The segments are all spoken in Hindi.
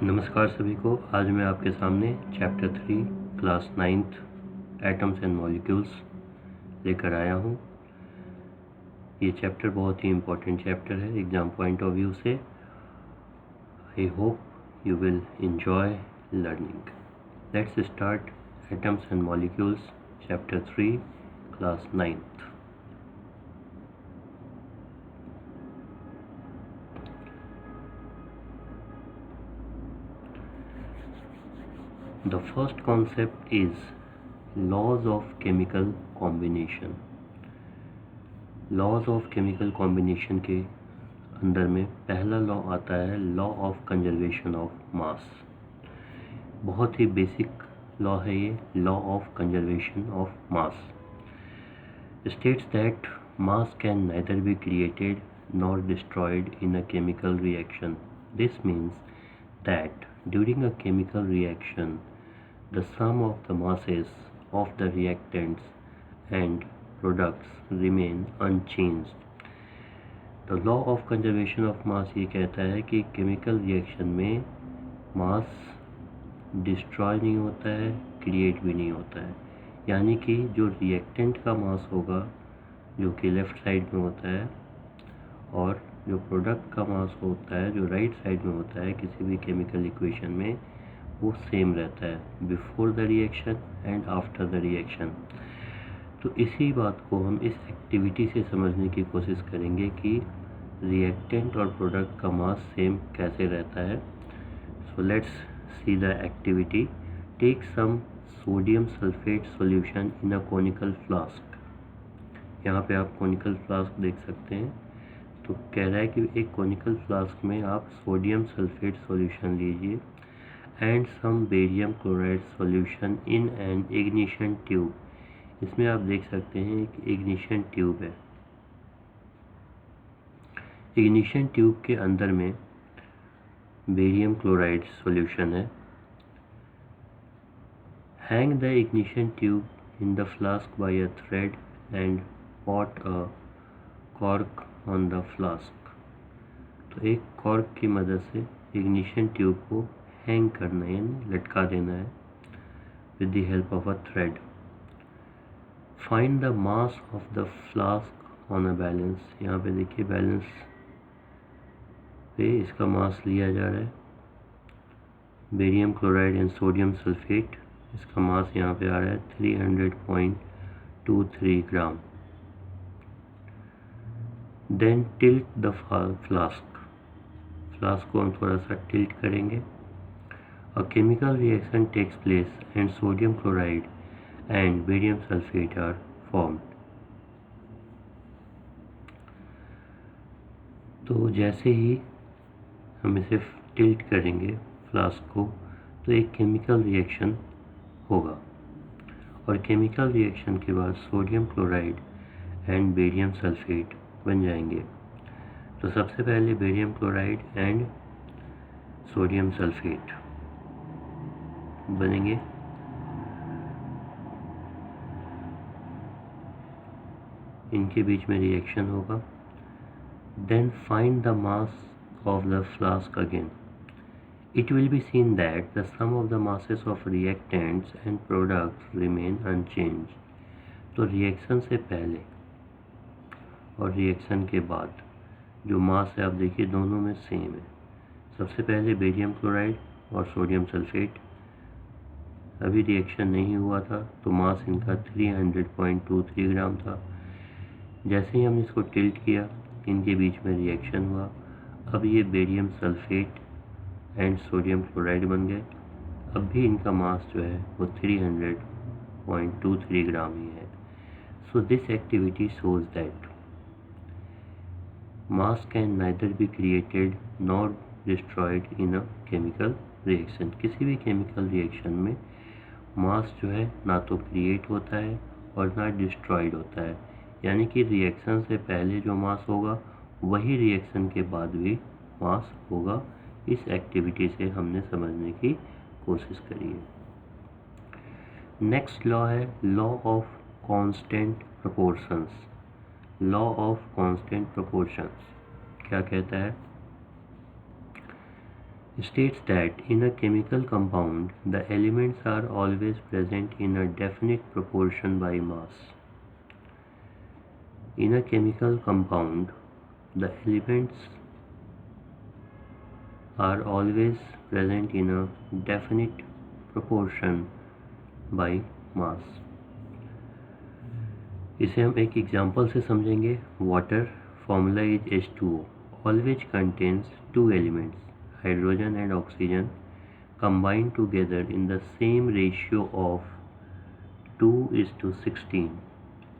नमस्कार सभी को। आज मैं आपके सामने chapter 3 class 9th atoms and molecules लेकर आया हूँ। ये चैप्टर बहुत ही इम्पोर्टेंट चैप्टर है एग्ज़ाम पॉइंट ऑफ व्यू से। I hope you will enjoy learning. Let's start atoms and molecules chapter 3 class 9th। The first concept is laws of chemical combination। Laws of chemical combination के अंदर में पहला लॉ आता है law of conservation of mass. बहुत ही बेसिक लॉ है ये, law of conservation of mass. States that mass can neither be created nor destroyed in a chemical reaction. This means that during a chemical reaction, the sum of the masses of the reactants and products remain unchanged. The law of conservation of mass ये कहता है कि केमिकल रिएक्शन में मास डिस्ट्रॉय नहीं होता है, क्रिएट भी नहीं होता है। यानी कि जो रिएक्टेंट का मास होगा जो कि लेफ़्ट साइड में होता है और जो प्रोडक्ट का मास होता है जो राइट साइड में होता है किसी भी केमिकल इक्वेशन में, वो सेम रहता है before the reaction and after the reaction. तो इसी बात को हम इस एक्टिविटी से समझने की कोशिश करेंगे कि रिएक्टेंट और प्रोडक्ट का मास सेम कैसे रहता है। So let's see the activity. Take some sodium sulphate solution in a conical flask. यहाँ पे आप कोनिकल फ्लास्क देख सकते हैं। तो कह रहा है कि एक कोनिकल फ्लास्क में आप सोडियम सल्फेट सॉल्यूशन लीजिए and some barium chloride solution in an ignition tube. इसमें आप देख सकते हैं कि इग्निशन ट्यूब है। इग्निशन ट्यूब के अंदर में बेरियम क्लोराइड सॉल्यूशन है। Hang the ignition tube in the flask by a thread and put a cork on the flask. तो एक कॉर्क की मदद से इग्निशन ट्यूब को हैंग करना है, यानी लटका देना है with the help of a thread. Find the mass of the flask on a balance. यहाँ पे देखिए बैलेंस पे इसका मास लिया जा रहा है barium chloride and sodium sulphate. इसका मास यहाँ पे आ रहा है 300.23 gram. Then tilt the flask. Flask को हम थोड़ा सा टिल्ट करेंगे। A chemical reaction takes place and sodium chloride and barium sulphate are formed. तो जैसे ही हम इसे टिल्ट करेंगे फ्लास्क को, तो एक केमिकल रिएक्शन होगा और केमिकल रिएक्शन के बाद sodium chloride and barium sulphate बन जाएंगे। तो सबसे पहले barium chloride and sodium sulphate बनेंगे। इनके बीच में रिएक्शन होगा। Then find the mass of the flask again. It will be seen that the sum of the masses of reactants and products remain unchanged. तो रिएक्शन से पहले और रिएक्शन के बाद जो मास है आप देखिए दोनों में सेम है। सबसे पहले बेरियम क्लोराइड और सोडियम सल्फेट, अभी रिएक्शन नहीं हुआ था तो मास इनका 300.23 ग्राम था। जैसे ही हमने इसको टिल्ट किया इनके बीच में रिएक्शन हुआ। अब ये barium sulphate and sodium chloride बन गए। अब भी इनका मास जो है वो 300.23 ग्राम ही है। So this activity shows that mass can neither be created nor destroyed in a chemical reaction. किसी भी केमिकल रिएक्शन में मास जो है ना तो क्रिएट होता है और ना डिस्ट्रॉयड होता है। यानी कि रिएक्शन से पहले जो मास होगा वही रिएक्शन के बाद भी मास होगा। इस एक्टिविटी से हमने समझने की कोशिश करी है। नेक्स्ट लॉ है law of constant proportions. Law of constant proportions क्या कहता है? states that in a chemical compound the elements are always present in a definite proportion by mass. In a chemical compound the elements are always present in a definite proportion by mass. इसे हम एक एग्जाम्पल से समझेंगे. Water formula is H2O, always contains two elements, hydrogen and oxygen, combined together in the same ratio of 2:16.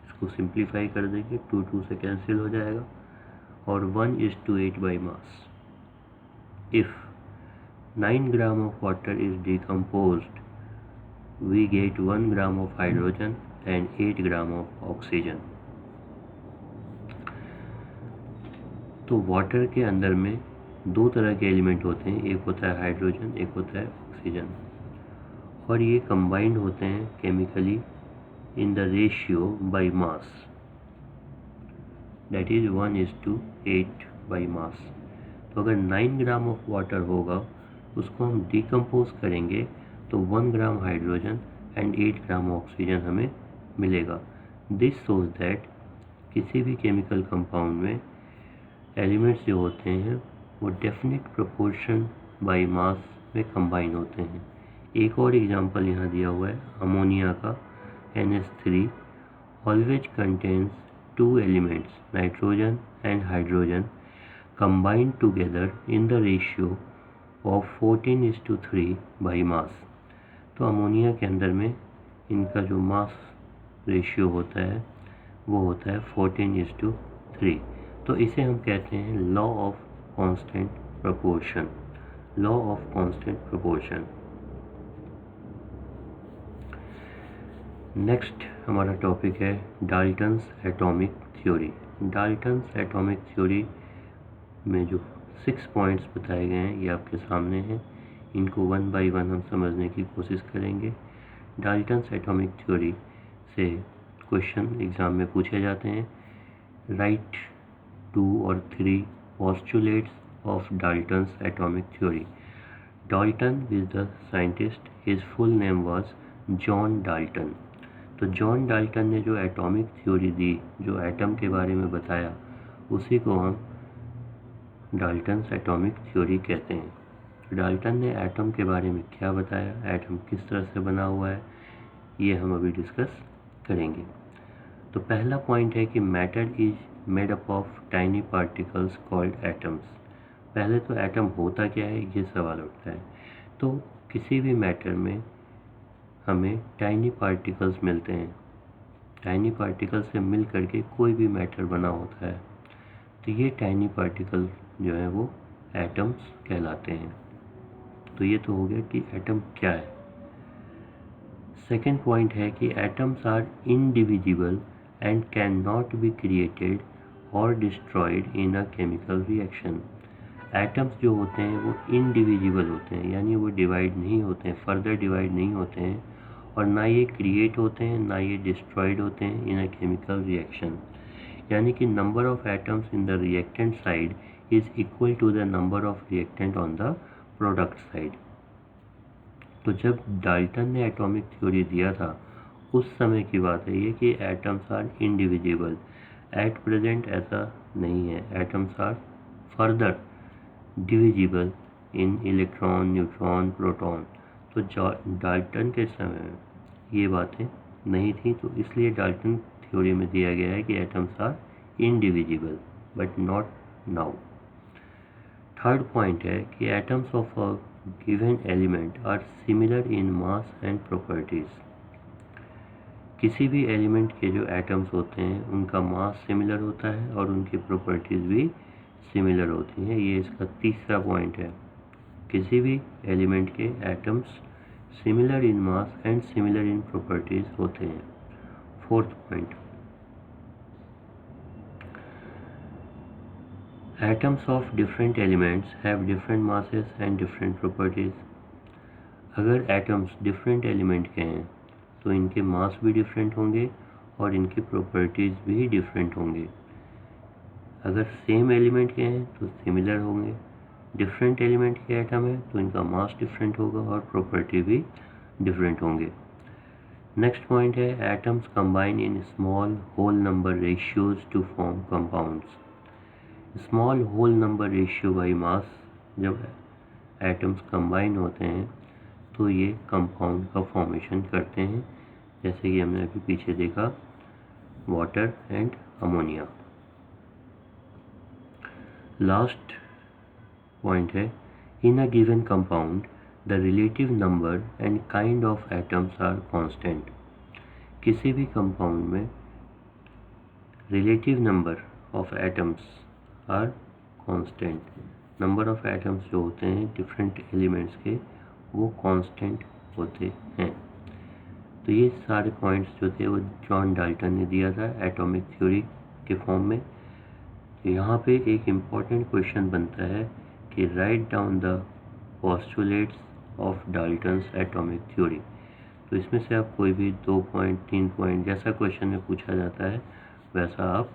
इसको सिंप्लीफाई कर देंगे, 2 से कैंसिल हो जाएगा, और 1:8 by mass. If 9 gram of water is decomposed, we get 1 gram of hydrogen and 8 gram of oxygen. तो वाटर के अंदर में दो तरह के एलिमेंट होते हैं, एक होता है हाइड्रोजन, एक होता है ऑक्सीजन, और ये कंबाइंड होते हैं chemically in the ratio by mass, that is 1:8 by mass. तो अगर 9 ग्राम ऑफ वाटर होगा उसको हम डिकम्पोज करेंगे तो 1 gram hydrogen and 8 gram oxygen हमें मिलेगा. दिस शोज दैट किसी भी केमिकल कंपाउंड में एलिमेंट्स जो होते हैं वो डेफिनेट प्रोपोर्शन बाय मास में कंबाइन होते हैं. एक और एग्जांपल यहाँ दिया हुआ है अमोनिया का, NH3 always contains two elements, nitrogen and hydrogen, combined together in the ratio of 14:3 by mass. तो अमोनिया के अंदर में इनका जो मास रेशियो होता है वो होता है 14:3. तो इसे हम कहते हैं law of constant proportion. Law of constant proportion. Next हमारा टॉपिक है Dalton's atomic theory. Dalton's atomic theory में जो 6 पॉइंट्स बताए गए हैं ये आपके सामने हैं. इनको वन बाय वन हम समझने की कोशिश करेंगे. डाल्टन्स एटॉमिक थ्योरी से क्वेश्चन एग्ज़ाम में पूछे जाते हैं. राइट 2 और 3 postulates of Dalton's atomic theory. Dalton is the scientist. His full name was John Dalton. तो जॉन डाल्टन ने जो एटॉमिक थ्योरी दी, जो एटम के बारे में बताया, उसी को हम डाल्टन्स एटॉमिक थ्योरी कहते हैं. डाल्टन ने एटम के बारे में क्या बताया, एटम किस तरह से बना हुआ है, ये हम अभी डिस्कस करेंगे. तो पहला पॉइंट है कि matter is made up of tiny particles called atoms. पहले तो एटम होता क्या है ये सवाल उठता है. तो किसी भी मैटर में हमें टाइनी पार्टिकल्स मिलते हैं. टाइनी पार्टिकल से मिल करके कोई भी मैटर बना होता है. तो ये टाइनी पार्टिकल जो है वो एटम्स कहलाते हैं. तो ये तो हो गया कि एटम क्या है. सेकेंड पॉइंट है कि atoms are indivisible and cannot be created और destroyed in a chemical reaction. Atoms जो होते हैं वो इनडिविजिबल होते हैं, यानी वो डिवाइड नहीं होते हैं, फर्दर डिवाइड नहीं होते हैं, और ना ये क्रिएट होते हैं ना ये डिस्ट्रॉयड होते हैं इन अ केमिकल रिएक्शन. यानी कि number of atoms in the reactant side is equal to the number of reactant on the product side. तो जब डाल्टन ने एटॉमिक थ्योरी दिया था उस समय की बात है ये कि atoms are indivisible. At present ऐसा नहीं है. Atoms are further divisible in electron, neutron, proton. तो डाल्टन के समय में ये बातें नहीं थी, तो इसलिए डाल्टन थ्योरी में दिया गया है कि atoms are indivisible but not now. Third point है कि atoms of a given element are similar in mass and properties. किसी भी एलिमेंट के जो एटम्स होते हैं उनका मास सिमिलर होता है और उनकी प्रॉपर्टीज़ भी सिमिलर होती हैं. ये इसका तीसरा पॉइंट है. किसी भी एलिमेंट के atoms similar in mass and similar in properties होते हैं. Fourth point, atoms of different elements have different masses and different properties. अगर एटम्स डिफरेंट एलिमेंट के हैं तो इनके मास भी डिफरेंट होंगे और इनकी प्रॉपर्टीज़ भी डिफरेंट होंगे. अगर सेम एलिमेंट के हैं तो सिमिलर होंगे, डिफरेंट एलिमेंट के एटम है तो इनका मास डिफरेंट होगा और प्रॉपर्टी भी डिफरेंट होंगे। नेक्स्ट पॉइंट है atoms combine in small whole number ratios to form compounds. Small whole number ratio by mass, जब एटम्स कंबाइन होते हैं तो ये कंपाउंड का फॉर्मेशन करते हैं, जैसे कि हमने अभी पीछे देखा water and ammonia. Last point है in a given compound the relative number and kind of atoms are constant. किसी भी कंपाउंड में relative number of atoms are constant. Number of atoms जो होते हैं डिफरेंट एलिमेंट्स के वो कांस्टेंट होते हैं। तो ये सारे पॉइंट्स जो थे वो जॉन डाल्टन ने दिया था एटॉमिक थ्योरी के फॉर्म में। तो यहाँ पे एक इम्पॉर्टेंट क्वेश्चन बनता है कि write down the postulates of Dalton's atomic theory. तो इसमें से आप कोई भी 2 पॉइंट 3 पॉइंट जैसा क्वेश्चन में पूछा जाता है वैसा आप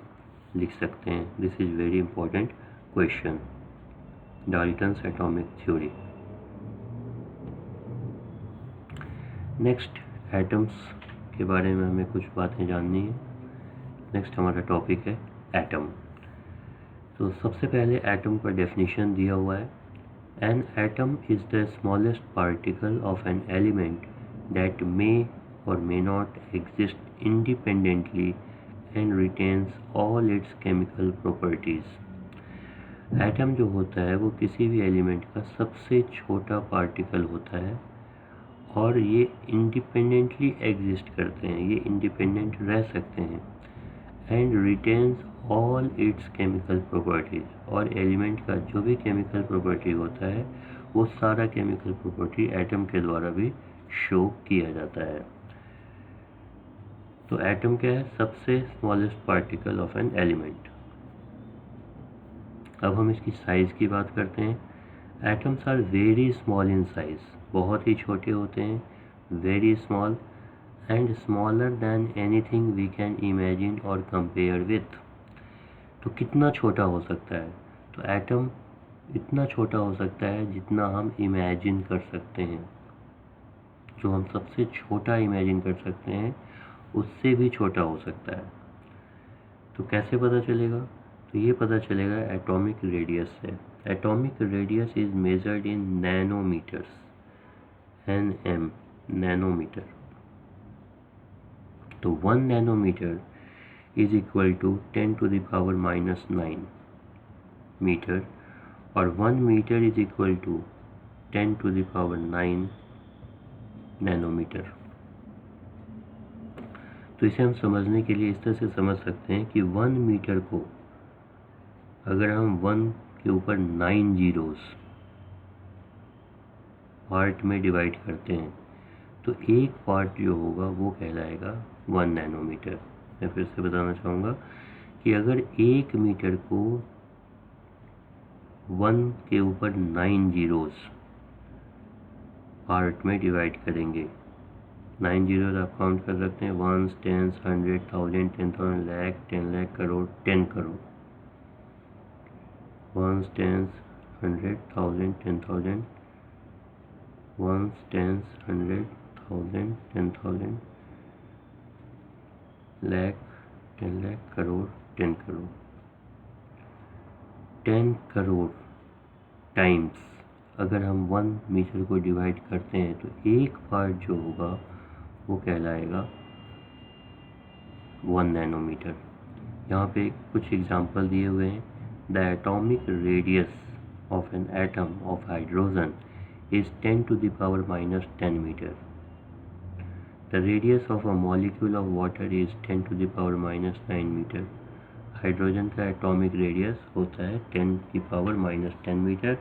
लिख सकते हैं। This is very important question, Dalton's atomic theory. Next atoms के बारे में हमें कुछ बातें जाननी है। नेक्स्ट हमारा टॉपिक है एटम। तो सबसे पहले एटम का डेफिनेशन दिया हुआ है, an atom is the smallest particle of an element that may or may not exist independently and retains all its chemical properties। Atom जो होता है वो किसी भी एलिमेंट का सबसे छोटा पार्टिकल होता है और ये इंडिपेंडेंटली एग्जिस्ट करते हैं, ये इंडिपेंडेंट रह सकते हैं। And retains all it's chemical properties, और एलिमेंट का जो भी केमिकल प्रॉपर्टी होता है वो सारा केमिकल प्रॉपर्टी एटम के द्वारा भी शो किया जाता है। तो एटम क्या है? सबसे smallest particle of an element. अब हम इसकी साइज़ की बात करते हैं। Atoms are very small in size, बहुत ही छोटे होते हैं, very small and smaller than anything we can imagine और कंपेयर विथ। तो कितना छोटा हो सकता है? तो एटम इतना छोटा हो सकता है जितना हम इमेजिन कर सकते हैं। जो हम सबसे छोटा इमेजिन कर सकते हैं उससे भी छोटा हो सकता है। तो कैसे पता चलेगा? तो ये पता चलेगा एटॉमिक रेडियस से। Atomic radius is measured in nanometres, nm, nanometre. तो 1 nanometre is equal to 10⁻⁹ metre और 1 metre is equal to 10⁹ nanometre. तो इसे हम समझने के लिए इस तरह से समझ सकते हैं कि 1 मीटर को अगर हम 1 के ऊपर 9 जीरोस पार्ट में डिवाइड करते हैं तो एक पार्ट जो होगा वो कहलाएगा 1 नैनोमीटर। मैं फिर से बताना चाहूँगा कि अगर 1 मीटर को 1 के ऊपर 9 जीरोस पार्ट में डिवाइड करेंगे, 9 जीरोस आप काउंट कर सकते हैं, 1s, 10s, 100, 1000, 10,000, lakh, 10 lakh, crore, 10 crore, 1s, 10s, 100, 1000, 10,000, 1s, 10s, 100, 1000, 10,000, lakh, 10 lakh, crore, 10 crore, 10 crore times अगर हम 1 मीटर को डिवाइड करते हैं तो एक पार्ट जो होगा वो कहलाएगा 1 नैनोमीटर। यहाँ पे कुछ एग्जांपल दिए हुए हैं। The atomic radius of an atom of hydrogen is 10⁻⁻10 metre. The radius of a molecule of water is 10⁻⁹ metre. Hydrogen का एटॉमिक रेडियस होता है 10⁻⁻10 मीटर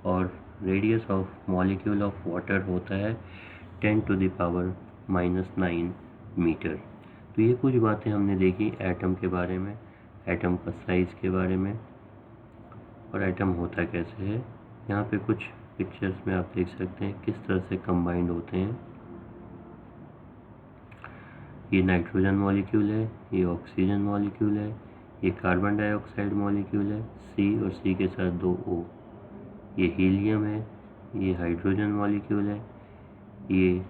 और radius of molecule of water होता है 10⁻⁹ मीटर। तो ये कुछ बातें हमने देखी एटम के बारे में, एटम का साइज़ के बारे में और एटम होता कैसे है। यहाँ पे कुछ पिक्चर्स में आप देख सकते हैं किस तरह से कंबाइंड होते हैं। ये नाइट्रोजन मॉलिक्यूल है, ये ऑक्सीजन मॉलिक्यूल है, ये कार्बन डाइऑक्साइड मॉलिक्यूल है, C और C के साथ 2 O। ये हीलियम है, ये हाइड्रोजन मॉलिक्यूल है, ये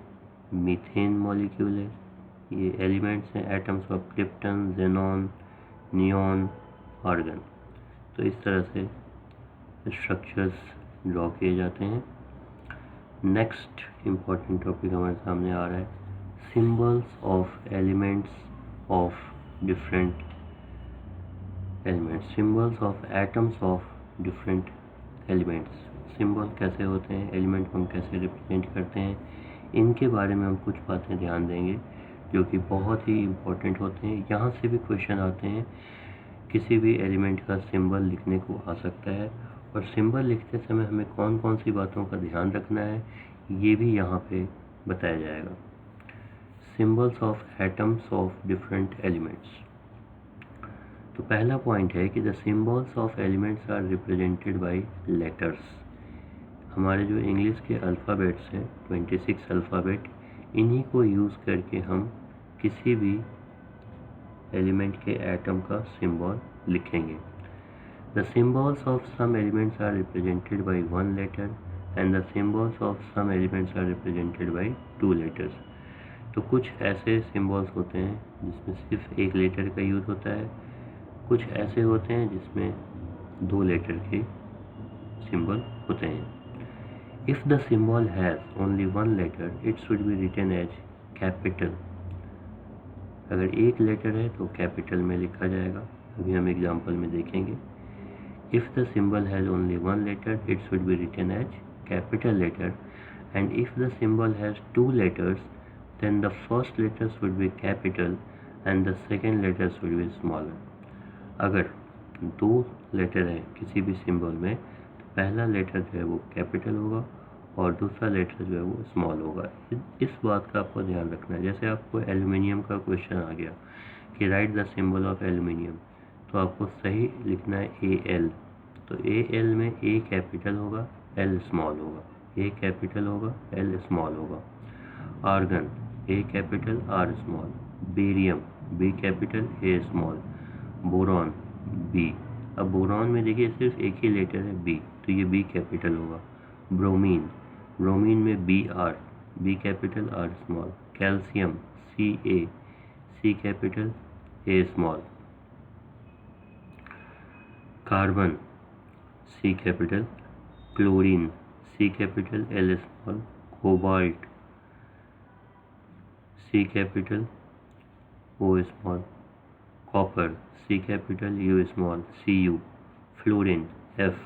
मीथेन मॉलिक्यूल है, ये एलिमेंट्स हैं atoms of krypton, xenon, neon, argon. तो इस तरह से स्ट्रक्चर्स ड्रॉ किए जाते हैं। नेक्स्ट इम्पॉर्टेंट टॉपिक हमारे सामने आ रहा है symbols of elements of different elements, symbols of atoms of different elements. Symbol कैसे होते हैं, एलिमेंट को हम कैसे रिप्रेजेंट करते हैं, इनके बारे में हम कुछ बातें ध्यान देंगे जो कि बहुत ही इम्पोर्टेंट होते हैं। यहाँ से भी क्वेश्चन आते हैं, किसी भी एलिमेंट का सिंबल लिखने को आ सकता है, और सिंबल लिखते समय हमें कौन कौन सी बातों का ध्यान रखना है ये भी यहाँ पे बताया जाएगा। Symbols of atoms of different elements. तो पहला पॉइंट है कि the symbols of elements are represented by letters. हमारे जो इंग्लिश के अल्फ़ाबेट्स हैं 26 अल्फ़ाबेट, इन्हीं को यूज़ करके हम किसी भी एलिमेंट के एटम का सिंबल लिखेंगे। The symbols of some elements are represented by one letter and the symbols of some elements are represented by two letters. तो कुछ ऐसे सिंबल्स होते हैं जिसमें सिर्फ एक लेटर का यूज़ होता है, कुछ ऐसे होते हैं जिसमें दो लेटर के सिंबल होते हैं। If the symbol has only one letter, it should be written as capital. अगर एक लेटर है तो कैपिटल में लिखा जाएगा। अभी हम एग्जाम्पल में देखेंगे। If the symbol has only one letter, it should be written as capital letter. And if the symbol has two letters, then the first letter should be capital and the second letter should be smaller. अगर दो लेटर हैं किसी भी सिंबल में तो पहला लेटर जो है वो कैपिटल होगा और दूसरा लेटर जो है वो स्मॉल होगा। इस बात का आपको ध्यान रखना है। जैसे आपको एल्युमिनियम का क्वेश्चन आ गया कि right the symbol of aluminium, तो आपको सही लिखना है AL। तो AL में A कैपिटल होगा, L स्मॉल होगा, A कैपिटल होगा, L स्मॉल होगा। Argon A capital, R small. Barium B capital, A small. Boron B। अब बोरॉन में देखिए सिर्फ एक ही लेटर है B, तो ये B कैपिटल होगा। ब्रोमीन में B capital, R small. Calcium Ca, C capital, A small. Carbon C capital. Chlorine C capital, L small. Cobalt C capital, O small. Copper C capital, U small, Cu। Fluorine F।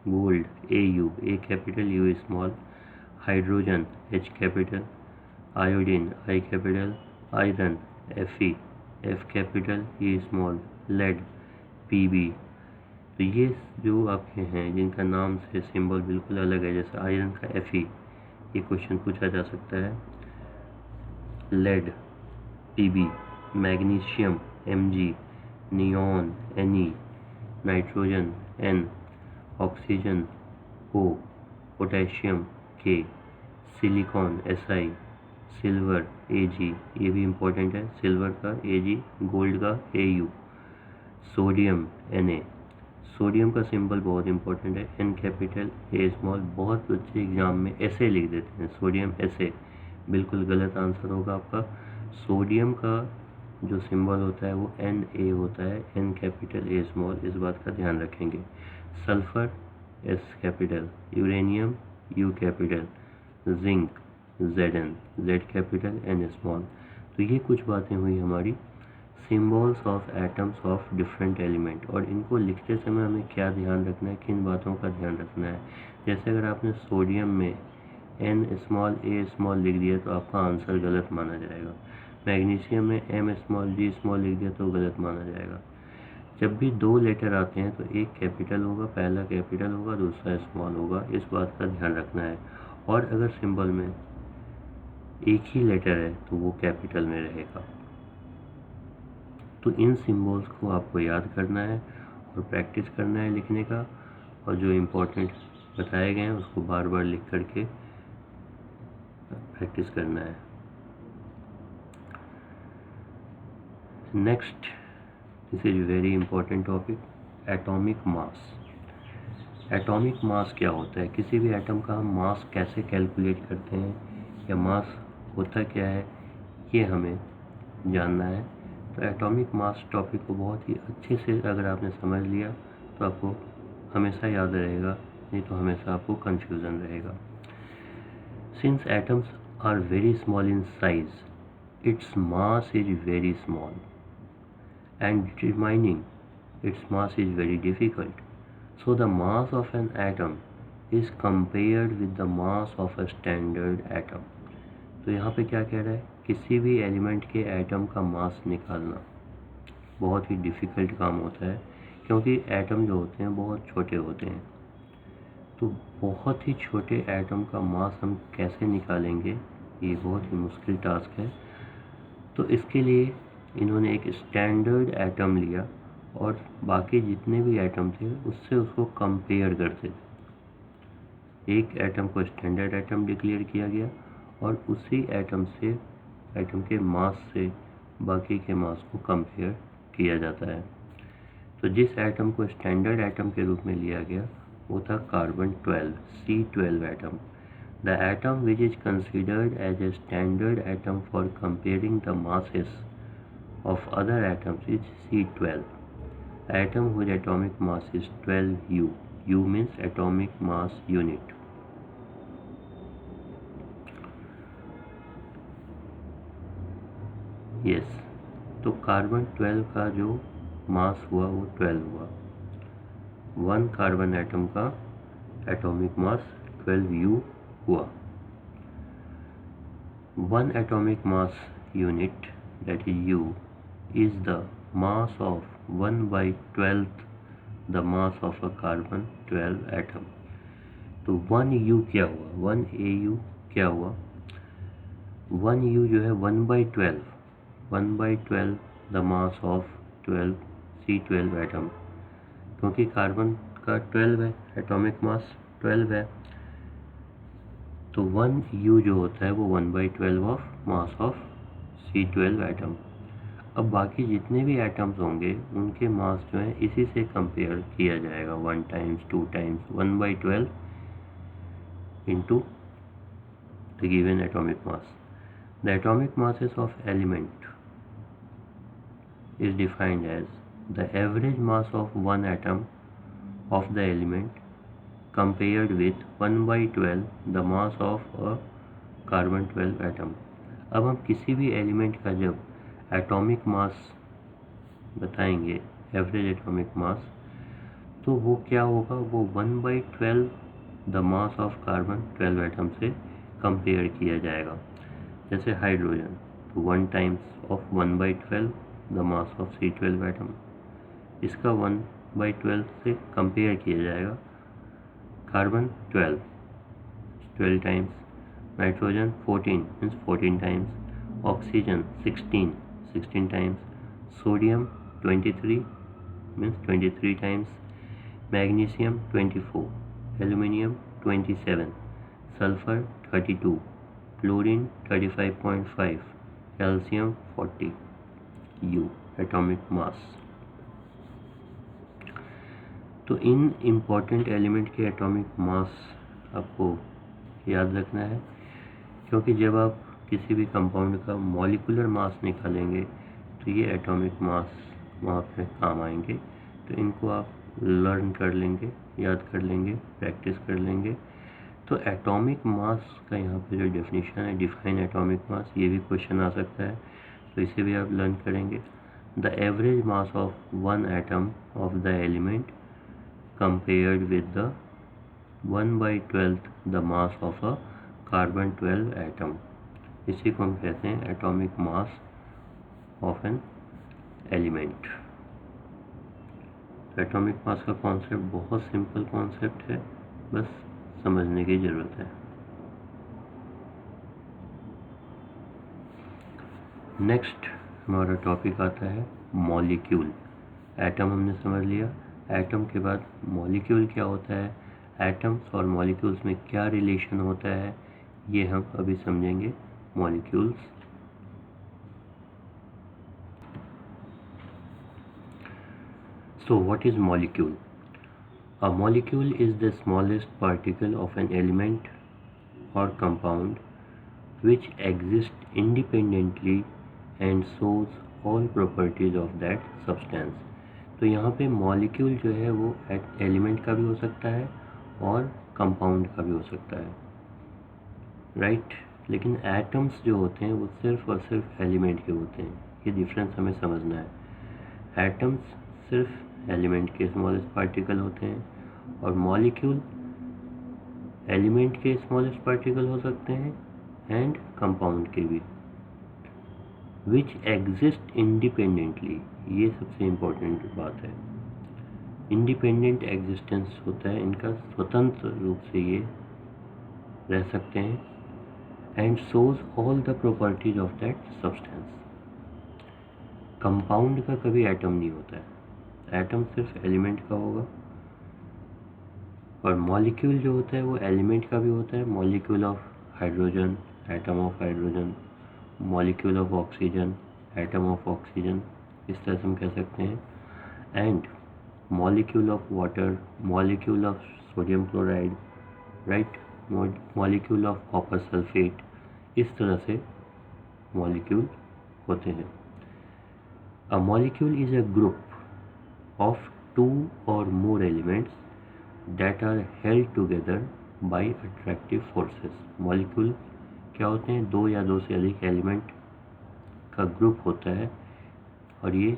Gold AU, A capital, U small. Hydrogen H capital. Iodine I capital. Iron Fe, F capital, E small. Lead Pb। तो ये जो आपके हैं जिनका नाम से सिंबल बिल्कुल अलग है, जैसे आयरन का Fe, ये क्वेश्चन पूछा जा सकता है। Lead Pb। Magnesium Mg। Neon Ne। Nitrogen N। Oxygen O। Potassium K। Silicon Si। Silver Ag, ये भी इम्पोर्टेंट है, सिल्वर का Ag, गोल्ड का Au। Sodium Na। सोडियम का सिंबल बहुत इंपॉर्टेंट है, N कैपिटल, A स्मॉल। बहुत बच्चे एग्जाम में ऐसे लिख देते हैं, सोडियम ऐसे, बिल्कुल गलत आंसर होगा आपका। सोडियम का जो सिंबल होता है वो Na होता है, N कैपिटल, A स्मॉल, इस बात का ध्यान रखेंगे। Sulphur S capital. Uranium U capital. Zinc Zn, Z capital, N small. तो ये कुछ बातें हुई हमारी symbols of atoms of different element, और इनको लिखते समय हमें क्या ध्यान रखना है, किन बातों का ध्यान रखना है। जैसे अगर आपने सोडियम में N स्मॉल, A स्मॉल लिख दिया तो आपका आंसर गलत माना जाएगा। मैग्नीशियम में M स्मॉल, G स्मॉल लिख दिया तो गलत माना जाएगा। जब भी दो लेटर आते हैं तो एक कैपिटल होगा, पहला कैपिटल होगा, दूसरा स्मॉल होगा, इस बात का ध्यान रखना है। और अगर सिंबल में एक ही लेटर है तो वो कैपिटल में रहेगा। तो इन सिंबल्स को आपको याद करना है और प्रैक्टिस करना है लिखने का, और जो इम्पोर्टेंट बताए गए हैं उसको बार बार लिख करके प्रैक्टिस करना है। Next, this is very important topic, atomic mass. Atomic mass क्या होता है, किसी भी एटम का हम मास कैसे कैलकुलेट करते हैं या मास होता क्या है, ये हमें जानना है। तो एटॉमिक मास टॉपिक को बहुत ही अच्छे से अगर आपने समझ लिया तो आपको हमेशा याद रहेगा, नहीं तो हमेशा आपको कंफ्यूजन रहेगा। Since atoms are very small in size, its mass is very small and determining its mass is very difficult. So the mass of an atom is compared with the mass of a standard atom. तो यहाँ पे क्या कह रहा है, किसी भी एलिमेंट के एटम का मास निकालना बहुत ही डिफ़िकल्ट काम होता है, क्योंकि एटम जो होते हैं बहुत छोटे होते हैं। तो बहुत ही छोटे एटम का मास हम कैसे निकालेंगे, ये बहुत ही मुश्किल टास्क है। तो इसके लिए इन्होंने एक स्टैंडर्ड एटम लिया और बाकी जितने भी एटम थे उससे उसको कंपेयर करते थे। एक एटम को स्टैंडर्ड एटम डिक्लेयर किया गया और उसी एटम से, एटम के मास से बाकी के मास को कंपेयर किया जाता है। तो जिस एटम को स्टैंडर्ड एटम के रूप में लिया गया वो था carbon 12, C12 atom. The atom which is considered as a standard atom for comparing the masses of other atoms is C12. Atom whose atomic mass is 12 U. U means atomic mass unit. Yes, तो कार्बन 12 का जो मास हुआ वो 12 हुआ। 1 कार्बन एटम का एटॉमिक मास 12 U हुआ। 1 atomic mass unit, that is U, is the mass of 1/12th the mass of a carbon 12 atom. तो 1U क्या हुआ, 1AU क्या हुआ, 1U जो है 1/12 the mass of 12 C12 atom, क्योंकि कार्बन का 12 है, एटॉमिक मास 12 है, तो 1U जो होता है वो 1/12 of mass of C12 atom. अब बाकी जितने भी एटम्स होंगे उनके मास जो है इसी से कंपेयर किया जाएगा, 1 times 2 times 1/12 into the given atomic mass. The atomic masses of element is defined as the average mass of one atom of the element compared with 1/12 the mass of a carbon 12 atom. अब हम किसी भी एलिमेंट का जब एटॉमिक मास बताएंगे, एवरेज एटॉमिक मास, तो वो क्या होगा, वो 1/12 the mass of carbon 12 atom से कंपेयर किया जाएगा। जैसे हाइड्रोजन, तो 1 times of 1/12 the mass of C12 atom, इसका 1/12 से कंपेयर किया जाएगा। Carbon 12 times, nitrogen 14 means 14 times, oxygen 16 times, sodium 23 means 23 times, magnesium 24, aluminium 27, sulphur 32, chlorine 35.5, calcium 40 U atomic mass. तो इन इम्पॉर्टेंट एलिमेंट के एटॉमिक मास आपको याद रखना है, क्योंकि जब आप किसी भी कंपाउंड का मॉलिक्यूलर मास निकालेंगे तो ये एटॉमिक मास वहाँ पे काम आएंगे। तो इनको आप लर्न कर लेंगे, याद कर लेंगे, प्रैक्टिस कर लेंगे। तो एटॉमिक मास का यहाँ पे जो डेफिनेशन है, डिफाइन एटॉमिक मास, ये भी क्वेश्चन आ सकता है, तो इसे भी आप लर्न करेंगे। The average mass of one atom of the element compared with the 1/12 the mass of a carbon 12 atom, इसी को हम कहते हैं atomic mass of an element. Atomic mass का कॉन्सेप्ट बहुत सिंपल कॉन्सेप्ट है, बस समझने की ज़रूरत है। नेक्स्ट हमारा टॉपिक आता है मॉलिक्यूल। एटम हमने समझ लिया, एटम के बाद मॉलिक्यूल क्या होता है, एटम्स और मॉलिक्यूल्स में क्या रिलेशन होता है, ये हम अभी समझेंगे। Molecules, so what is molecule? A molecule is the smallest particle of an element or compound which exists independently and shows all properties of that substance. तो यहाँ पे मॉलिक्यूल जो है वो एलिमेंट का भी हो सकता है और कंपाउंड का भी हो सकता है, राइट। लेकिन एटम्स जो होते हैं वो सिर्फ और सिर्फ एलिमेंट के होते हैं, ये डिफरेंस हमें समझना है। एटम्स सिर्फ एलिमेंट के स्मॉलेस्ट पार्टिकल होते हैं और मॉलिक्यूल एलिमेंट के स्मॉलेस्ट पार्टिकल हो सकते हैं एंड कंपाउंड के भी, विच एग्जिस्ट इंडिपेंडेंटली। ये सबसे इम्पोर्टेंट बात है, इंडिपेंडेंट एग्जिस्टेंस होता है इनका, स्वतंत्र रूप से ये रह सकते हैं and shows all the properties of that substance. Compound का कभी एटम नहीं होता है, एटम सिर्फ एलिमेंट का होगा और मॉलिक्यूल जो होता है वो एलिमेंट का भी होता है। Molecule of hydrogen, atom of hydrogen, molecule of oxygen, atom of oxygen, इस तरह से हम कह सकते हैं। And molecule of water, molecule of sodium chloride, right, molecule of copper sulphate, इस तरह से मॉलिक्यूल होते हैं। A molecule is a group of 2 or more elements that are held together by attractive forces। Molecule क्या होते हैं? 2 या 2 से अधिक एलिमेंट का ग्रुप होता है और ये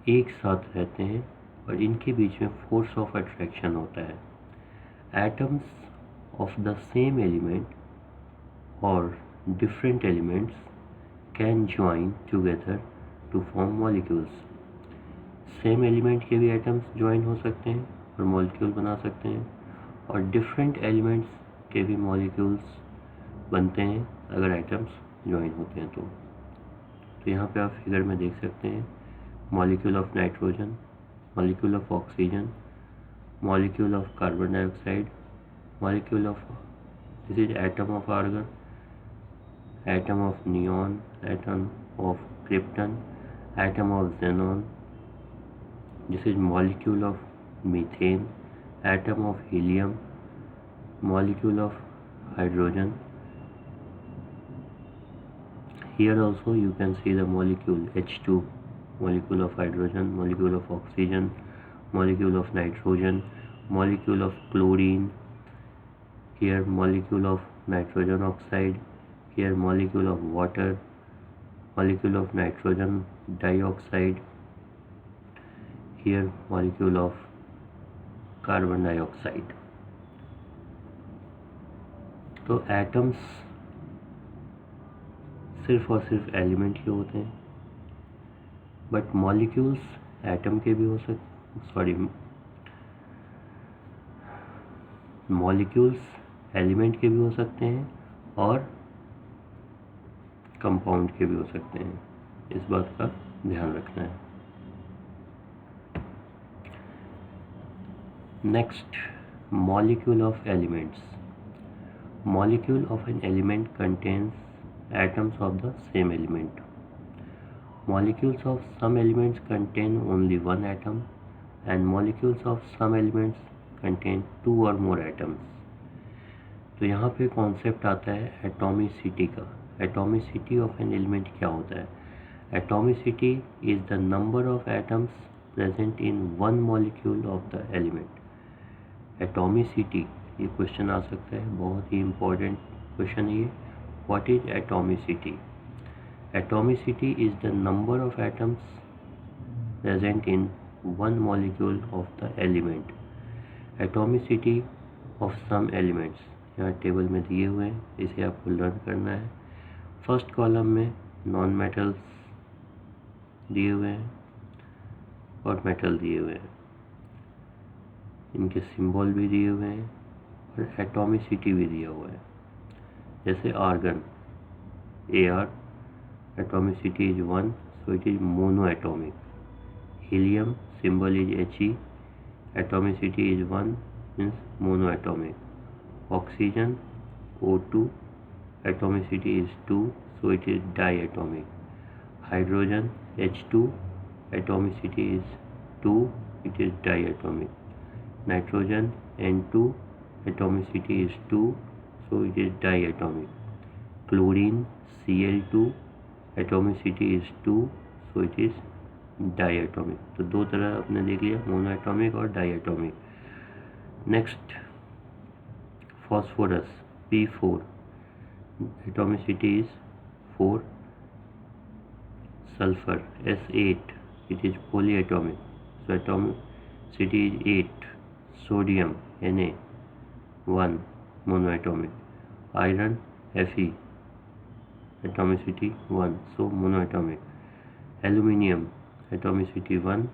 एक साथ रहते हैं और इनके बीच में फोर्स ऑफ अट्रैक्शन होता है। Atoms of the same element और different elements can join together to form molecules. Same element के भी एटम्स ज्वाइन हो सकते हैं और मॉलिक्यूल बना सकते हैं और डिफरेंट एलिमेंट्स के भी मॉलिक्यूल्स बनते हैं अगर एटम्स ज्वाइन होते हैं तो यहाँ पे आप फिगर में देख सकते हैं molecule of nitrogen, molecule of oxygen, molecule of carbon dioxide, molecule of, this is atom of argon, atom of neon, atom of krypton, atom of xenon, this is molecule of methane, atom of helium, molecule of hydrogen. Here also you can see the molecule H2, molecule of hydrogen, molecule of oxygen, molecule of nitrogen, molecule of chlorine, here molecule of nitrogen oxide, here molecule of water, molecule of nitrogen dioxide, here molecule of carbon dioxide. तो एटम्स सिर्फ और सिर्फ एलिमेंट के होते हैं, बट मॉलिक्यूल्स एटम के भी हो मॉलिक्यूल्स एलिमेंट के भी हो सकते हैं और कंपाउंड के भी हो सकते हैं, इस बात का ध्यान रखना है। Next, molecule of elements. Molecule of an element contains atoms of the same element. Molecules of some elements contain only one atom and molecules of some elements contain 2 or more atoms. तो यहाँ पे कॉन्सेप्ट आता है एटॉमिसिटी का। एटॉमिसिटी ऑफ एन एलिमेंट क्या होता है? Atomicity is the number of atoms present in one molecule of the element. Atomicity, ये क्वेश्चन आ सकता है, बहुत ही इम्पोर्टेंट क्वेश्चन है ये। What is atomicity? Atomicity is the number of atoms present in one molecule of the element. Atomicity of some elements यहाँ टेबल में दिए हुए हैं, इसे आपको लर्न करना है। फर्स्ट कॉलम में नॉन मेटल्स दिए हुए हैं और मेटल दिए हुए हैं, इनके सिंबल भी दिए हुए हैं और एटॉमिसिटी भी दिया हुआ है। जैसे argon Ar, atomicity is 1, so it is monoatomic. Helium symbol is He, atomicity is 1, means monoatomic. Oxygen O2, atomicity is 2, so it is diatomic. Hydrogen H2, atomicity is 2, it is diatomic. nitrogen N2, atomicity is 2, so it is diatomic. Chlorine Cl2, atomicity is 2, so it is diatomic. तो दो तरह आपने देख लिया, मोनोएटॉमिक और diatomic. Next phosphorus P4, atomicity is 4. Sulfur S8, it is polyatomic, so atomicity is 8. Sodium Na 1, monoatomic. Iron Fe, atomicity 1, so monoatomic. Aluminium atomicity 1,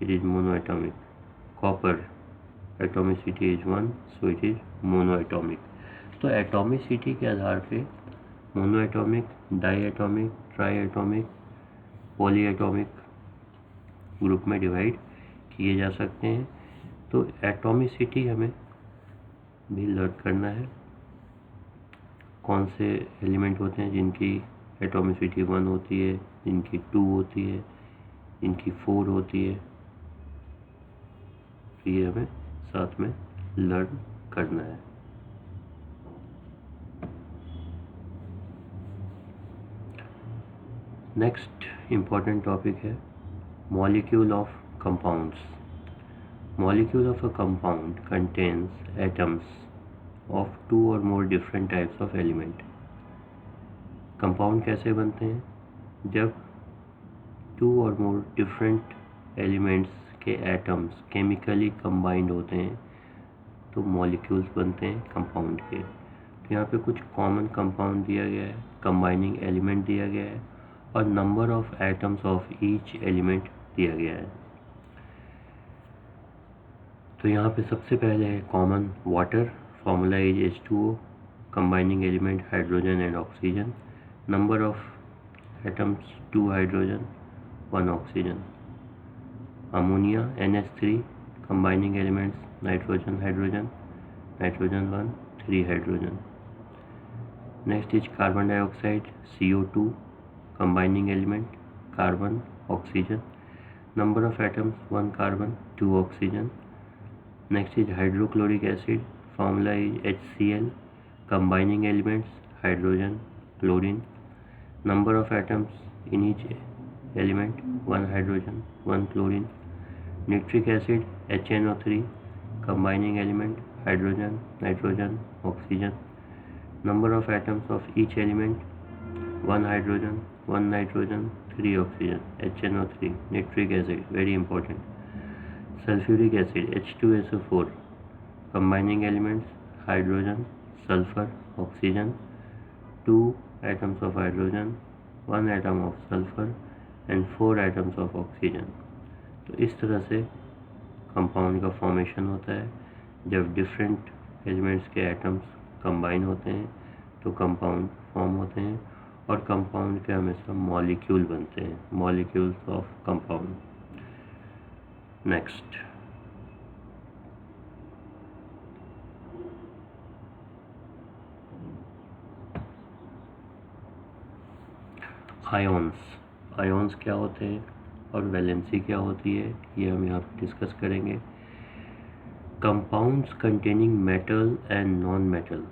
it is monoatomic. Copper atomicity is 1, so it is monoatomic. तो एटॉमिसिटी के आधार पे monoatomic, diatomic, triatomic, polyatomic group में डिवाइड किए जा सकते हैं. तो एटॉमिसिटी हमें भी लर्न करना है. कौन से एलिमेंट होते हैं जिनकी एटॉमिसिटी 1 होती है, जिनकी 2 होती है, जिनकी 4 होती है. तो ये हमें साथ में लर्न करना है. नेक्स्ट इम्पॉर्टेंट टॉपिक है molecule of compounds. Molecule of a compound contains atoms of 2 or more different types of element. Compound कैसे बनते हैं? जब 2 or more different elements के एटम्स केमिकली कंबाइंड होते हैं तो मॉलिक्यूल्स बनते हैं कंपाउंड के. तो यहाँ पे कुछ कॉमन कंपाउंड दिया गया है, कंबाइनिंग एलिमेंट दिया गया है और number of atoms of each element दिया गया है. तो यहाँ पे सबसे पहले है common water. Formula is H2O, combining element hydrogen and oxygen. Number of atoms 2 hydrogen 1 oxygen. Ammonia NH3, combining elements nitrogen hydrogen, nitrogen 1 3 hydrogen. Next is carbon dioxide CO2, combining element carbon oxygen. Number of atoms 1 carbon 2 oxygen. Next is hydrochloric acid. Formula is HCl, combining elements hydrogen chlorine. Number of atoms in each element 1 hydrogen 1 chlorine. Nitric acid HNO3, combining element hydrogen nitrogen oxygen. Number of atoms of each element 1 hydrogen 1 nitrogen 3 oxygen HNO3. Nitric acid, very important. Sulfuric acid H2SO4, combining elements hydrogen sulfur oxygen. 2 atoms of hydrogen 1 atom of sulfur and 4 atoms of oxygen. तो इस तरह से कंपाउंड का फॉर्मेशन होता है. जब डिफरेंट एलिमेंट्स के एटम्स कंबाइन होते हैं तो कंपाउंड फॉर्म होते हैं और कंपाउंड के हमेशा मॉलिक्यूल बनते हैं, molecules of compound. Next ions. Ions क्या होते हैं और वैलेंसी क्या होती है, ये हम यहाँ पर डिस्कस करेंगे. Compounds containing metal and non metal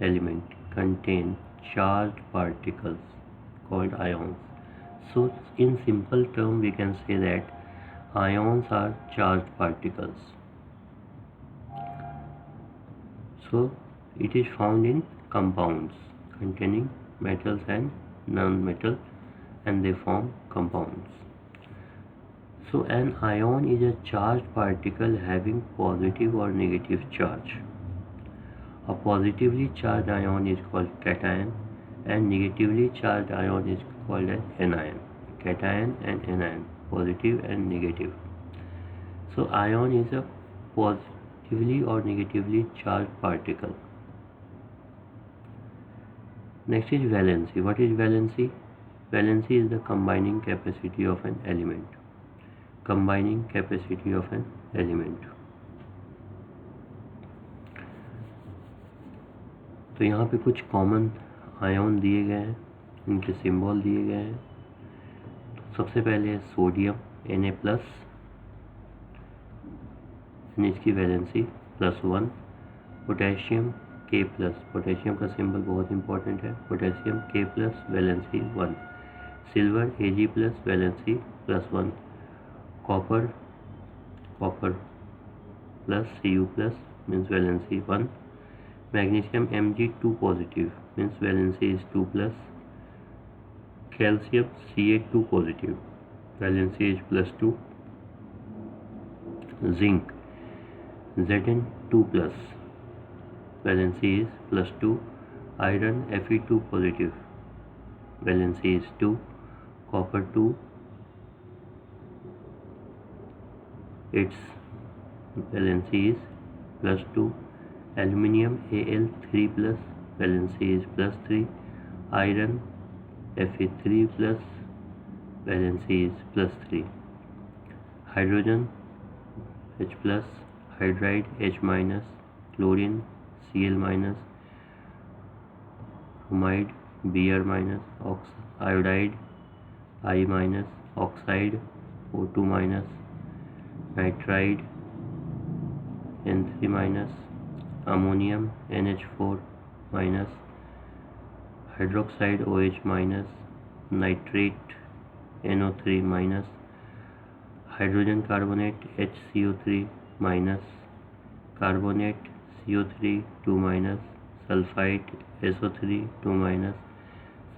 element contain charged particles called ions. So in simple term we can say that ions are charged particles. So it is found in compounds containing metals and non-metal and they form compounds. So an ion is a charged particle having positive or negative charge. A positively charged ion is called cation and negatively charged ion is called as anion. Cation and anion, positive and negative. So ion is a positively or negatively charged particle. Next is valency. What is valency? Valency is the combining capacity of an element. Combining capacity of an element. तो यहाँ पे कुछ कॉमन आयन दिए गए हैं, इनके सिंबल दिए गए हैं. तो सबसे पहले है सोडियम Na+, यानी इसकी वैलेंसी +1। पोटेशियम K+, पोटेशियम का सिंबल बहुत इंपॉर्टेंट है, potassium K+, valency 1। Silver Ag+, valency +1। Copper Cu+, means valency 1। Magnesium Mg2 positive, means valency is 2+। Calcium Ca2 positive, valency is +2। Zinc Zn2+, valency is +2। Iron Fe2 positive, valency is 2। Copper 2, its valency is +2। aluminium Al3+, valency is +3। iron Fe3+, valency is +3। hydrogen H+, hydride H-, chlorine Cl-, bromide Br-, iodide I-, oxide O2-, nitride N3-, ammonium NH4-, hydroxide OH-, nitrate NO3-, hydrogen carbonate HCO3-, carbonate CO3 2-, sulfite SO3 2-,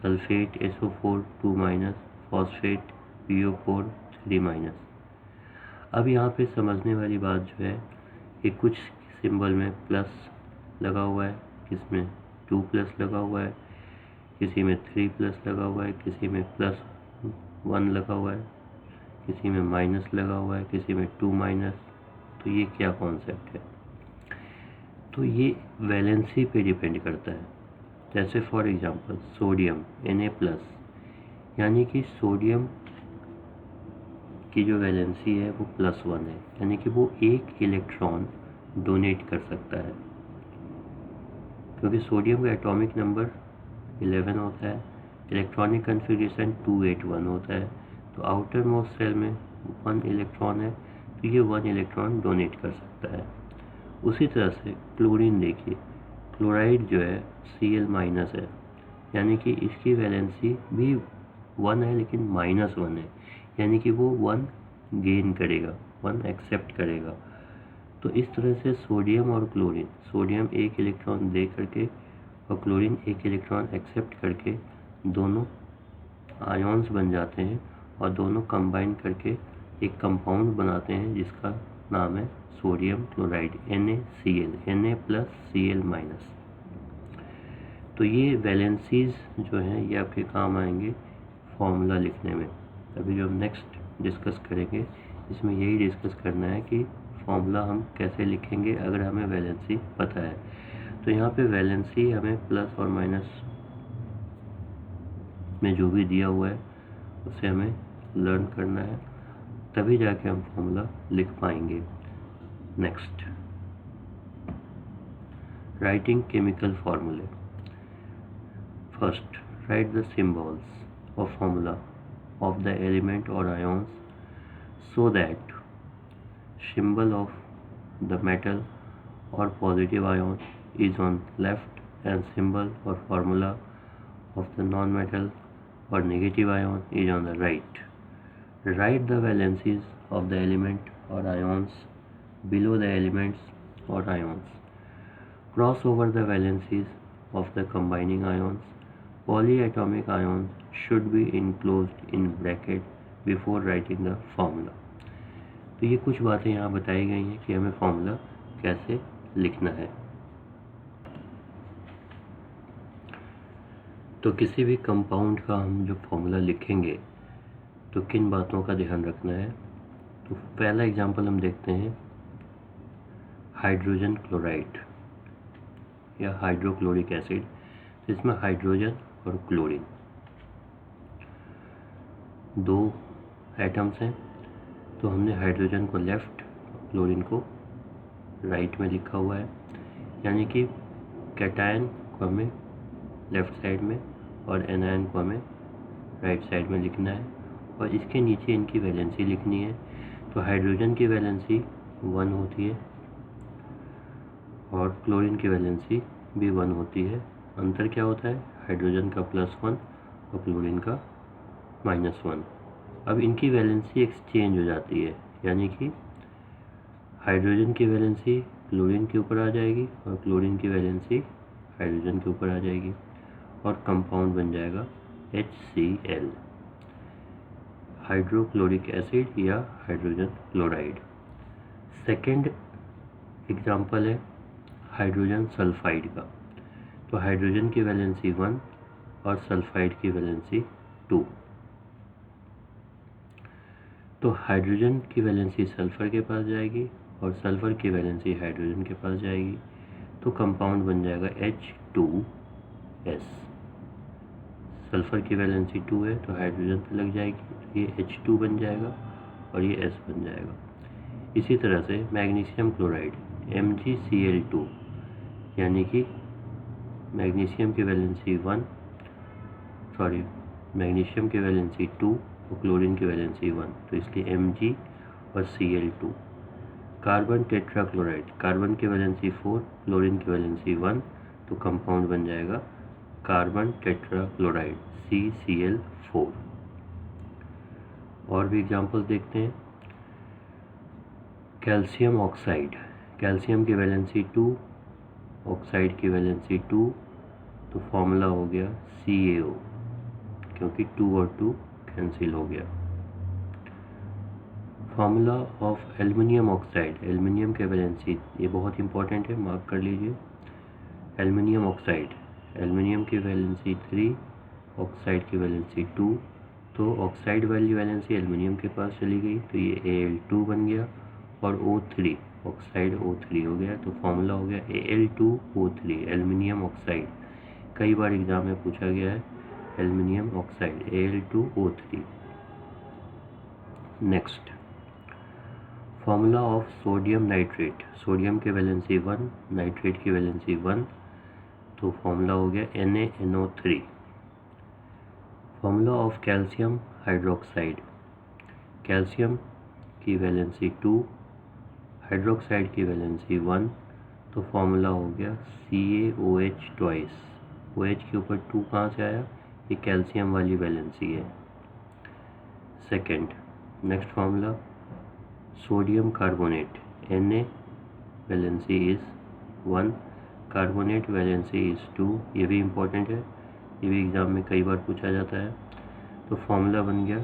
sulfate SO4 2-, phosphate PO4 3-। अब यहाँ पे समझने वाली बात जो है कि कुछ सिंबल में प्लस लगा हुआ है, किसमें 2+ लगा हुआ है, किसी में 3+ लगा हुआ है, किसी में +1 लगा हुआ है, किसी में माइनस लगा हुआ है, किसी में 2-। तो ये क्या कॉन्सेप्ट है? तो ये वैलेंसी पे डिपेंड करता है। जैसे फॉर एग्जांपल सोडियम Na+, यानी कि सोडियम की जो वैलेंसी है वो +1 है, यानी कि वो 1 इलेक्ट्रॉन डोनेट कर सकता है, क्योंकि सोडियम का एटॉमिक नंबर 11 होता है, इलेक्ट्रॉनिक कन्फिग्रेशन 281 होता है, तो आउटर मोस्ट सेल में 1 इलेक्ट्रॉन है, तो ये 1 इलेक्ट्रॉन डोनेट कर सकता है। उसी तरह से क्लोरीन देखिए, क्लोराइड जो है Cl- है, यानी कि इसकी वैलेंसी भी 1 है लेकिन -1 है, यानी कि वो 1 गेन करेगा, 1 एक्सेप्ट करेगा। तो इस तरह से सोडियम और क्लोरीन, सोडियम 1 इलेक्ट्रॉन दे करके और क्लोरीन 1 इलेक्ट्रॉन एक्सेप्ट करके दोनों आयॉन्स बन जाते हैं और दोनों कंबाइन करके एक कंपाउंड बनाते हैं जिसका नाम है सोडियम क्लोराइड NaCl, Na+Cl-। तो ये वैलेंसीज जो हैं ये आपके काम आएंगे फॉर्मूला लिखने में। अभी जो हम नेक्स्ट डिस्कस करेंगे इसमें यही डिस्कस करना है कि फॉर्मूला हम कैसे लिखेंगे अगर हमें वैलेंसी पता है। तो यहाँ पे वैलेंसी हमें प्लस और माइनस में जो भी दिया हुआ है उसे हमें लर्न करना है, तभी जाके हम फॉर्मूला लिख पाएंगे। नेक्स्ट, राइटिंग केमिकल फॉर्मूले। First, write the symbols of formula of the element or ions so that symbol of the metal or positive ion is on left and symbol or formula of the non-metal or negative ion is on the right. Write the valencies of the element or ions below the elements or ions. Cross over the valencies of the combining ions. Polyatomic ions should be enclosed in bracket before writing the formula. तो ये कुछ बातें यहाँ बताई गई हैं कि हमें फॉर्मूला कैसे लिखना है। तो किसी भी कंपाउंड का हम जो फॉर्मूला लिखेंगे तो किन बातों का ध्यान रखना है। तो पहला एग्जांपल हम देखते हैं हाइड्रोजन क्लोराइड या हाइड्रोक्लोरिक एसिड। तो इसमें हाइड्रोजन और क्लोरीन दो एटम्स हैं, तो हमने हाइड्रोजन को लेफ़्ट, क्लोरीन को राइट में लिखा हुआ है, यानी कि कैटायन को हमें लेफ़्ट साइड में और एनायन को हमें राइट साइड में लिखना है और इसके नीचे इनकी वैलेंसी लिखनी है। तो हाइड्रोजन की वैलेंसी 1 होती है और क्लोरीन की वैलेंसी भी 1 होती है। अंतर क्या होता है? हाइड्रोजन का +1 और क्लोरीन का -1। अब इनकी वैलेंसी एक्सचेंज हो जाती है, यानी कि हाइड्रोजन की वैलेंसी क्लोरीन के ऊपर आ जाएगी और क्लोरीन की वैलेंसी हाइड्रोजन के ऊपर आ जाएगी और कंपाउंड बन जाएगा HCl, हाइड्रोक्लोरिक एसिड या हाइड्रोजन क्लोराइड। सेकेंड एग्जाम्पल है हाइड्रोजन सल्फाइड का। तो हाइड्रोजन की वैलेंसी 1 और सल्फाइड की वैलेंसी 2। तो हाइड्रोजन की वैलेंसी सल्फर के पास जाएगी और सल्फर की वैलेंसी हाइड्रोजन के पास जाएगी, तो कंपाउंड बन जाएगा H2S। सल्फर की वैलेंसी 2 है तो हाइड्रोजन पे लग जाएगी, तो ये H2 बन जाएगा और ये S बन जाएगा। इसी तरह से मैग्नीशियम क्लोराइड MgCl2, यानी कि मैग्नीशियम की वैलेंसी 2 और क्लोरीन की वैलेंसी 1, तो इसलिए Mg और Cl2। कार्बन टेट्राक्लोराइड, कार्बन की वैलेंसी 4, क्लोरीन की वैलेंसी 1, तो कंपाउंड बन जाएगा कार्बन टेट्राक्लोराइड CCl4। और भी एग्जांपल्स देखते हैं। कैल्शियम ऑक्साइड, कैल्शियम की वैलेंसी 2, ऑक्साइड की वैलेंसी 2, तो फॉर्मूला हो गया CaO, क्योंकि 2 और 2 कैंसिल हो गया। Formula of aluminium oxide, aluminium के वैलेंसी, ये बहुत इंपॉर्टेंट है, मार्क कर लीजिए। एल्युमिनियम ऑक्साइड, एल्युमिनियम की वैलेंसी 3, ऑक्साइड की वैलेंसी 2, तो ऑक्साइड वाली वैलेंसी एल्युमिनियम के पास चली गई, तो ये Al2 बन गया और O3, ऑक्साइड O3 हो गया, तो फार्मूला हो गया Al2O3, एल्युमिनियम ऑक्साइड। कई बार एग्जाम में पूछा गया है aluminium oxide Al2O3। Next, formula of sodium nitrate, sodium की वैलेंसी 1, नाइट्रेट की वैलेंसी 1, तो फार्मूला हो गया NaNO3। Formula of calcium hydroxide, calcium की वैलेंसी 2, हाइड्रोक्साइड की वैलेंसी 1, तो फार्मूला हो गया CaOH ट्वाइस। OH के ऊपर 2 कहाँ से आया? ये कैल्शियम वाली वैलेंसी है। Second, next formula sodium carbonate, Na valency is 1, carbonate valency is 2, ये भी इम्पोर्टेंट है, ये भी एग्ज़ाम में कई बार पूछा जाता है। तो फॉर्मूला बन गया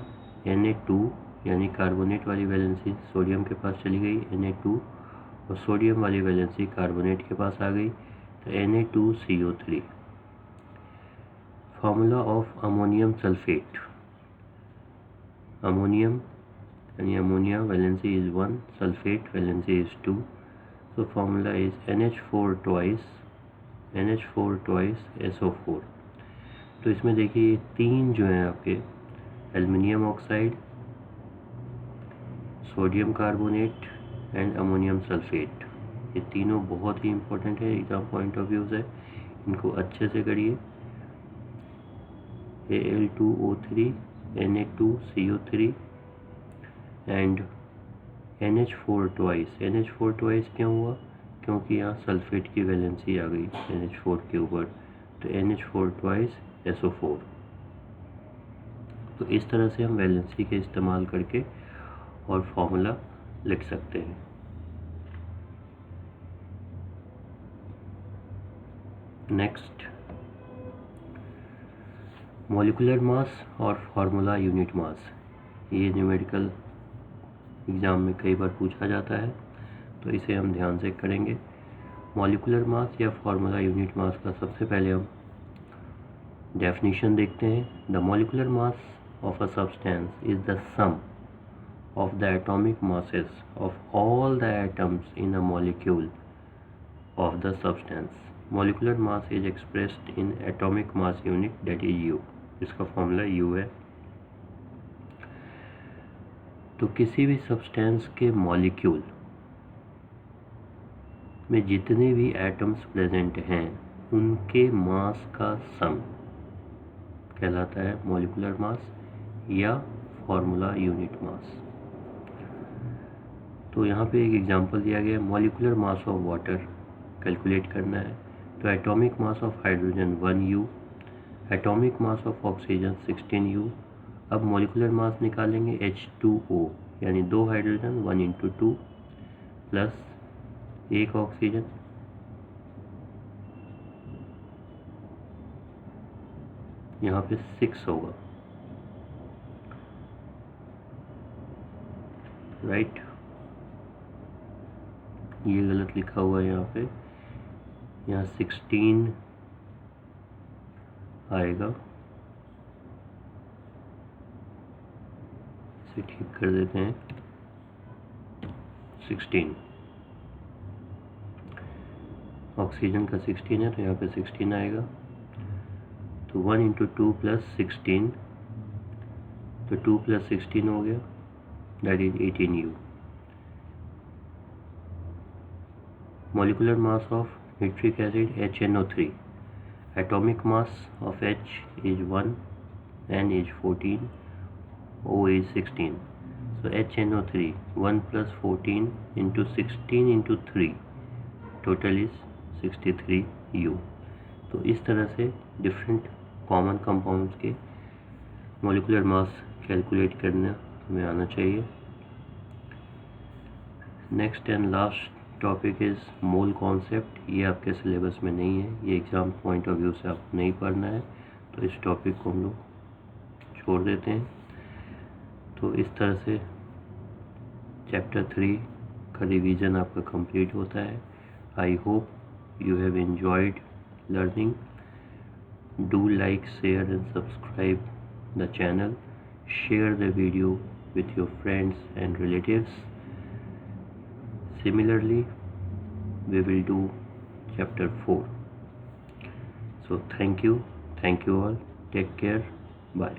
Na2, यानी कार्बोनेट वाली वैलेंसी सोडियम के पास चली गई Na2 और सोडियम वाली वैलेंसी कार्बोनेट के पास आ गई, तो Na2CO3। Formula of ammonium sulphate, ammonium यानी ammonia valency is 1, sulphate valency is 2, so formula is NH4 twice SO4। तो इसमें देखिए 3 जो हैं आपके, aluminium oxide, sodium carbonate and ammonium sulphate, ये तीनों बहुत ही इम्पोर्टेंट है एग्जाम पॉइंट ऑफ व्यू से, इनको अच्छे से करिए। Al2O3, Na2CO3 and NH4 twice क्यों हुआ? क्योंकि यहाँ सल्फेट की वैलेंसी आ गई NH4 के ऊपर, तो NH4 ट्वाइस SO4। तो इस तरह से हम वैलेंसी के इस्तेमाल करके और फॉर्मूला लिख सकते हैं। नेक्स्ट, मॉलिक्यूलर मास और फार्मूला यूनिट मास, ये न्यूमेरिकल एग्ज़ाम में कई बार पूछा जाता है, तो इसे हम ध्यान से करेंगे। मॉलिक्यूलर मास या फार्मूला यूनिट मास का सबसे पहले हम डेफिनेशन देखते हैं। The molecular mass of a substance is the sum of the atomic masses of all the atoms in a molecule of the substance. Molecular mass is expressed in atomic mass unit, that is U। इसका फॉर्मूला U है। तो किसी भी सब्सटेंस के मॉलिक्यूल में जितने भी एटम्स प्रेजेंट हैं उनके मास का सम कहलाता है मॉलिक्यूलर मास या फार्मूला यूनिट मास। तो यहाँ पे एक एग्जांपल दिया गया है, molecular mass of water calculate करना है। तो atomic mass of hydrogen 1U, atomic mass of oxygen 16U। अब मॉलिकुलर मास निकालेंगे H2O, यानी 2 हाइड्रोजन 1 × 2 प्लस 1 ऑक्सीजन, यहाँ पे 6 होगा, राइट। ये गलत लिखा हुआ है यहाँ पे, यहाँ 16 आएगा, इसे ठीक कर देते हैं। 16 ऑक्सीजन का 16 है तो यहाँ पे 16 आएगा। तो 1 × 2 + 16, तो 2 + 16 हो गया, that is 18U। Molecular mass of nitric acid HNO3, atomic mass of H is 1, N is 14, O is 16. So HNO3 1 + 14 × 16 × 3, total is 63U। तो इस तरह से डिफरेंट कॉमन कंपाउंड्स के मोलिकुलर मास कैलकुलेट करना हमें आना चाहिए। Next and last topic is mole concept. ये आपके सिलेबस में नहीं है, ये एग्ज़ाम पॉइंट ऑफ व्यू से आपको नहीं पढ़ना है, तो इस टॉपिक को हम लोग छोड़ देते हैं। तो इस तरह से चैप्टर 3 का रिवीजन आपका कंप्लीट होता है। आई hope you have enjoyed learning. Do like, share and subscribe the channel, share the video with your friends and relatives. Similarly, we will do chapter 4. So thank you all, take care, bye.